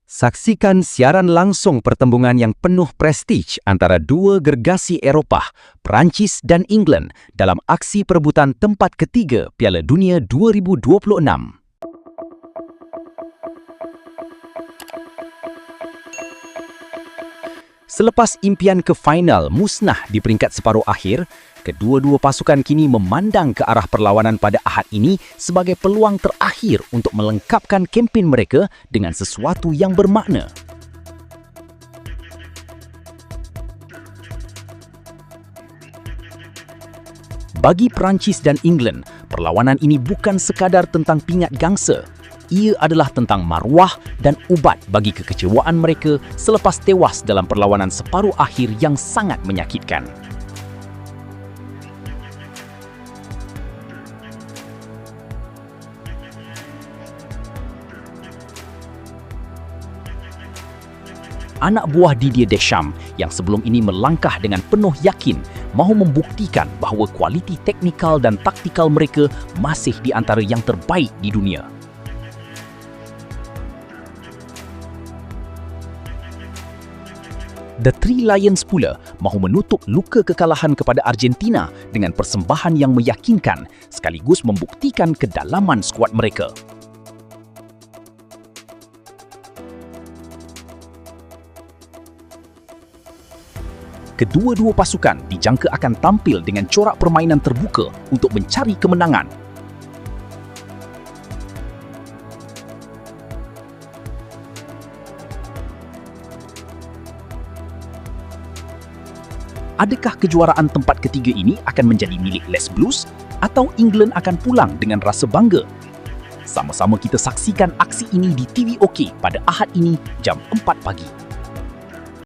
Saksikan siaran langsung pertembungan yang penuh prestij antara dua gergasi Eropah, Perancis dan England dalam aksi perebutan tempat ketiga Piala Dunia 2026. Selepas impian ke final musnah di peringkat separuh akhir, kedua-dua pasukan kini memandang ke arah perlawanan pada Ahad ini sebagai peluang terakhir untuk melengkapkan kempen mereka dengan sesuatu yang bermakna. Bagi Perancis dan England, perlawanan ini bukan sekadar tentang pingat gangsa. Ia adalah tentang maruah dan ubat bagi kekecewaan mereka selepas tewas dalam perlawanan separuh akhir yang sangat menyakitkan. Anak buah Didier Deschamps yang sebelum ini melangkah dengan penuh yakin mahu membuktikan bahawa kualiti teknikal dan taktikal mereka masih di antara yang terbaik di dunia. The Three Lions pula mahu menutup luka kekalahan kepada Argentina dengan persembahan yang meyakinkan sekaligus membuktikan kedalaman skuad mereka. Kedua-dua pasukan dijangka akan tampil dengan corak permainan terbuka untuk mencari kemenangan. Adakah kejuaraan tempat ketiga ini akan menjadi milik Les Blues atau England akan pulang dengan rasa bangga? Sama-sama kita saksikan aksi ini di TV OK pada Ahad ini jam 4 pagi.